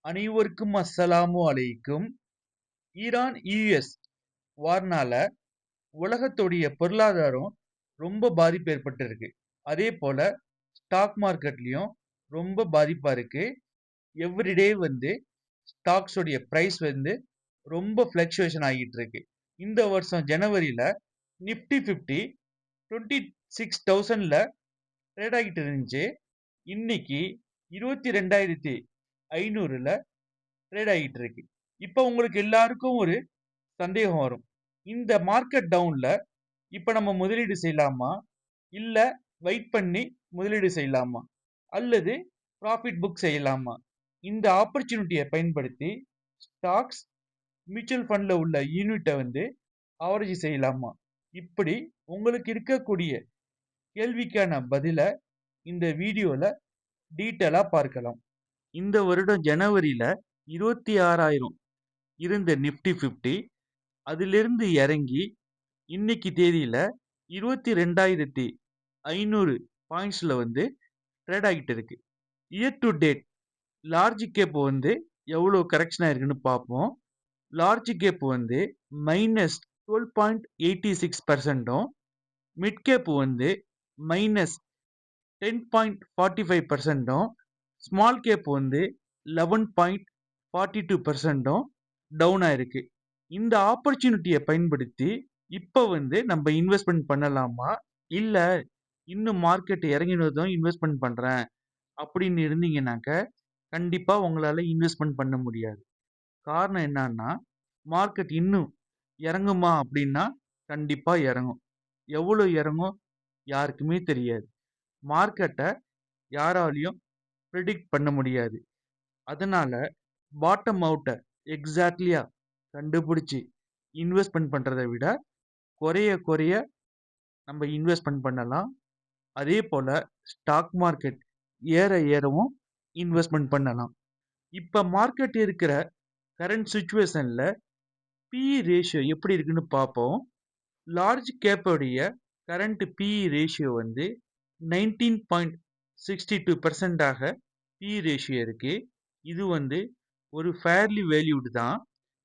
அனைவருக்கும் அஸ்ஸலாமு அலைக்கும். ஈரான் யுஎஸ் வார்னால உலகத்துடைய பொருளாதாரம் ரொம்ப பாதிப்பு ஏற்பட்டிருக்கு. அதே போல ஸ்டாக் மார்க்கெட்லயும் ரொம்ப பாதிப்பா இருக்கு. எவ்ரிடே ஸ்டாக்ஸ் உடைய பிரைஸ் ரொம்ப பிளக்சுவேஷன் ஆகிட்டு இருக்கு. இந்த வருஷம் ஜனவரியில நிப்டி 50 26,000ல ட்ரேட் ஆகிட்டு இருந்துச்சு. இன்னைக்கு 22,500ல ட்ரேட் ஆகிட்டு இருக்கு. இப்ப உங்களுக்கு எல்லாருக்கும் ஒரு சந்தேகம் வரும். இந்த மார்க்கெட் டவுன்ல இப்ப நம்ம முதலீடு செய்யலாமா, இல்ல வெயிட் பண்ணி முதலீடு செய்யலாமா, அல்லது ப்ராஃபிட் புக் செய்யலாமா? இந்த ஆப்பர்ச்சுனிட்டியை பயன்படுத்தி ஸ்டாக்ஸ் மியூச்சுவல் ஃபண்ட்ல உள்ள யூனிட்டை ஆவரேஜ் செய்யலாமா? இப்படி உங்களுக்கு இருக்கக்கூடிய கேள்விக்கான பதில இந்த வீடியோல டீட்டெயிலா பார்க்கலாம். இந்த வருடம் ஜனவரியில 26,000 இருந்த நிப்டி 50 அதிலிருந்து இறங்கி இன்னைக்கு தேதியில 22,500 பாயிண்ட்ஸ்ல ட்ரேட் ஆகிட்டு இருக்கு. Year to date large cap எவ்வளவு கரெக்ஷன் ஆயிருக்குன்னு பார்ப்போம். Large cap -12.86%, mid cap -10.45%, small cap 11.42% down ஆயிருக்கு. இந்த ஆப்பர்ச்சுனிட்டியை பயன்படுத்தி இப்ப நம்ம இன்வெஸ்ட்மெண்ட் பண்ணலாமா, இல்ல இன்னும் மார்க்கெட் இறங்கினதும் இன்வெஸ்ட்மெண்ட் பண்றேன் அப்படின்னு இருந்தீங்கன்னாக்க கண்டிப்பா உங்களால இன்வெஸ்ட்மெண்ட் பண்ண முடியாது. காரணம் என்னன்னா, மார்க்கெட் இன்னும் இறங்குமா அப்படின்னா கண்டிப்பா இறங்கும். எவ்வளவு இறங்கும் யாருக்குமே தெரியாது. மார்க்கெட்டை யாராலையும் ப்ரெடிக்ட் பண்ண முடியாது. அதனால பாட்டம் அவுட்டை எக்ஸாக்ட்லியா கண்டுபிடிச்சு இன்வெஸ்ட்மெண்ட் பண்றதை விட குறைய நம்ம இன்வெஸ்ட்மெண்ட் பண்ணலாம். அதே போல ஸ்டாக் மார்க்கெட் ஏறவும் இன்வெஸ்ட்மெண்ட் பண்ணலாம். இப்ப மார்க்கெட் இருக்கிற கரண்ட் சுச்சுவேஷன்ல பிஇ ரேஷியோ எப்படி இருக்குன்னு பார்ப்போம். லார்ஜ் கேப்போடைய கரண்ட் பிஇ ரேஷியோ 19.62% ஆக பிஇ ரேஷியோ இருக்கு. இது ஒரு ஃபேர்லி வேல்யூடு தான்.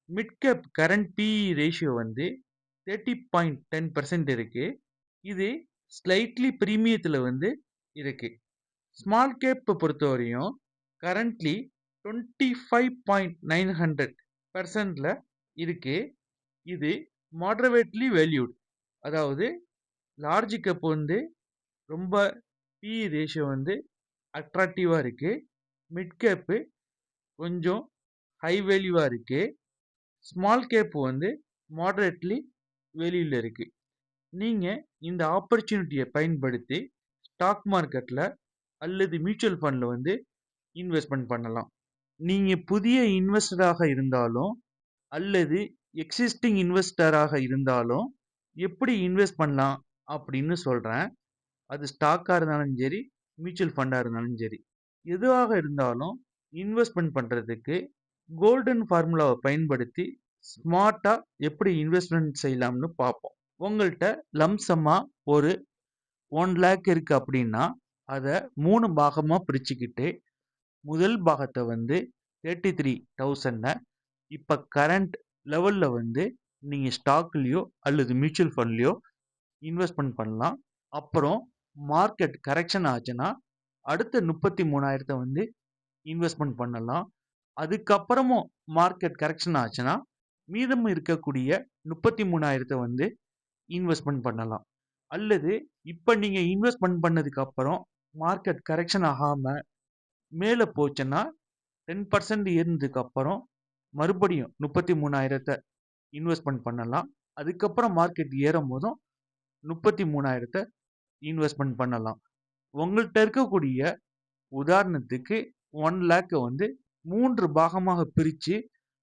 Mid cap current BE ratio 30.10% இருக்கு. இது ஸ்லைட்லி பிரீமியத்துல இருக்கு. ஸ்மால் கேப் பொறுத்தவரையும் கரண்ட்லி 25.900%ல இருக்கு. இது மாடரேட்லி வேல்யூடு. அதாவது லார்ஜ் கேப் ரொம்ப பிஇ ரேஷியோ அட்ராக்டிவா இருக்கு. மிட் கேப் கொஞ்சம் ஹை வேல்யூவா இருக்கு. ஸ்மால் கேப் மாடரேட்லி வேல்யூல இருக்கு. நீங்க இந்த ஆப்பர்ச்சுனிட்டியை பயன்படுத்தி ஸ்டாக் மார்க்கெட்ல அல்லது மியூச்சுவல் ஃபண்ட்ல இன்வெஸ்ட்மெண்ட் பண்ணலாம். நீங்க புதிய இன்வெஸ்டராக இருந்தாலும் அல்லது எக்ஸிஸ்டிங் இன்வெஸ்டராக இருந்தாலும் எப்படி இன்வெஸ்ட் பண்ணலாம் அப்படின்னு சொல்றேன். அது ஸ்டாக்கா இருந்தாலும் சரி, மியூச்சுவல் ஃபண்டா இருந்தாலும் சரி, எதுவாக இருந்தாலும் இன்வெஸ்ட்மெண்ட் பண்றதுக்கு கோல்டன் ஃபார்முலாவை பயன்படுத்தி ஸ்மார்ட்டா எப்படி இன்வெஸ்ட்மெண்ட் செய்யலாம்னு பார்ப்போம். உங்கள்கிட்ட லம்சமா ஒரு 1 lakh இருக்கு அப்படின்னா அதை 3 பாகமா பிரிச்சுக்கிட்டு முதல் பாகத்தை 33,000 இப்ப கரண்ட் லெவல்ல நீங்க ஸ்டாக்லயோ அல்லது மியூச்சுவல் ஃபண்ட்லயோ இன்வெஸ்ட்மெண்ட் பண்ணலாம். அப்புறம் மார்க்கெட் கரெக்ஷன் ஆச்சுன்னா அடுத்த 33,000 இன்வெஸ்ட்மெண்ட் பண்ணலாம். அதுக்கப்புறமும் மார்க்கெட் கரெக்ஷன் ஆச்சுன்னா மீதம் இருக்கக்கூடிய 33,000 இன்வெஸ்ட்மெண்ட் பண்ணலாம். அல்லது இப்ப நீங்க இன்வெஸ்ட்மெண்ட் பண்ணதுக்கு அப்புறம் மார்க்கெட் கரெக்ஷன் ஆகாம மேல போச்சுன்னா 10% ஏறினதுக்கு அப்புறம் மறுபடியும் 33,000 இன்வெஸ்ட்மெண்ட் பண்ணலாம். அதுக்கப்புறம் மார்க்கெட் ஏறும் போதும் 33,000 இன்வெஸ்ட்மெண்ட் பண்ணலாம். உங்கள்கிட்ட இருக்கக்கூடிய உதாரணத்துக்கு 1 lakh 3 பாகமாக பிரிச்சு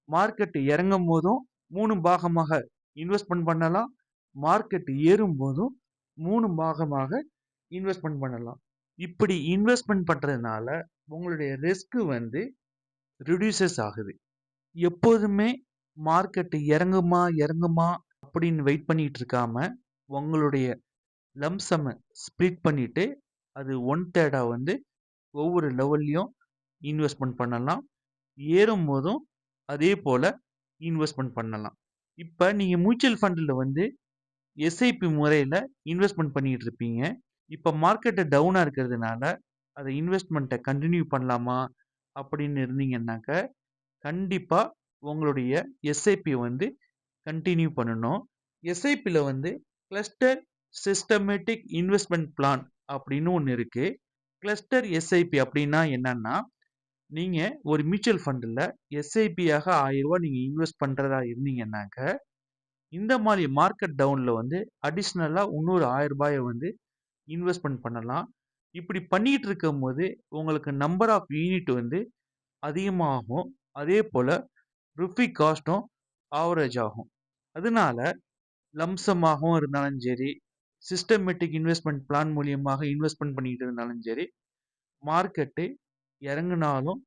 மார்க்கெட் இறங்கும் போதும் 3 பாகமாக இன்வெஸ்ட்மெண்ட் பண்ணலாம். மார்க்கெட் ஏறும் போதும் 3 பாகமாக இன்வெஸ்ட்மெண்ட் பண்ணலாம். இப்படி இன்வெஸ்ட்மெண்ட் பண்றதுனால உங்களுடைய ரிஸ்க் ரிடியூசஸ் ஆகுது. எப்போதுமே மார்க்கெட் இறங்குமா அப்படின்னு வெயிட் பண்ணிட்டு இருக்காம உங்களுடைய லம்சம் ஸ்ப்ளிட் பண்ணிட்டு அது 1/3 ஒவ்வொரு லெவல்லையும் இன்வெஸ்ட்மெண்ட் பண்ணலாம். ஏறும்போதும் அதே போல இன்வெஸ்ட்மெண்ட் பண்ணலாம். இப்ப நீங்க மியூச்சுவல் ஃபண்ட்ல வந்து எஸ்ஐபி முறையில இன்வெஸ்ட்மெண்ட் பண்ணிட்டு இருப்பீங்க. இப்ப மார்க்கெட் டவுனா இருக்கிறதுனால, அத இன்வெஸ்ட்மெண்ட்ட கன்டின்யூ பண்ணலாமா? அப்படின்னு இருந்தீங்கன்னாக்க, கண்டிப்பா உங்களுடைய எஸ்ஐபி வந்து கன்டின்யூ பண்ணணும். எஸ்ஐபில வந்து கிளஸ்டர் சிஸ்டமேட்டிக் இன்வெஸ்ட்மெண்ட் பிளான் அப்படின்னு ஒண்ணு இருக்கு. கிளஸ்டர் எஸ்ஐபி அப்படின்னா என்னன்னா, நீங்க ஒரு மியூச்சுவல் ஃபண்ட்ல எஸ்ஐபியாக ரூ. 1000 நீங்க இன்வெஸ்ட் பண்றதா இருந்தீங்கன்னாக்க, இந்த மாரி மார்க்கெட் டவுன்ல வந்து அடிஷனலா இன்னொரு ரூ. 1000 வந்து இன்வெஸ்ட்மெண்ட் பண்ணலாம். இப்படி பண்ணிட்டு இருக்கும்போது உங்களுக்கு நம்பர் ஆஃப் யூனிட் வந்து அதிகமாகும். அதே போல ருப்பீ காஸ்ட்டும் ஆவரேஜ் ஆகும். அதனால லம்சமாகவும் இருந்தாலும் சரி, சிஸ்டமேட்டிக் இன்வெஸ்ட்மெண்ட் பிளான் மூலியமாக இன்வெஸ்ட்மெண்ட் பண்ணிட்டு இருந்தாலும் சரி, மார்க்கெட்டு இறங்குனாலும்,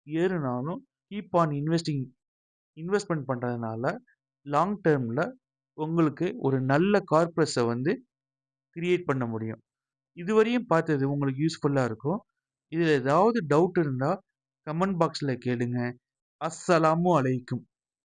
ஏறுனாலும் கீப் ஆன் இன்வெஸ்ட்மெண்ட் பண்றதுனால லாங் டெர்ம்ல உங்களுக்கு ஒரு நல்ல கார்பஸ வந்து கிரியேட் பண்ண முடியும். இதுவரையும் பார்த்தது உங்களுக்கு யூஸ்ஃபுல்லா இருக்கும். இதுல ஏதாவது டவுட் இருந்தா கமெண்ட் பாக்ஸ்ல கேளுங்க. அஸ்ஸலாமு அலைக்கும்.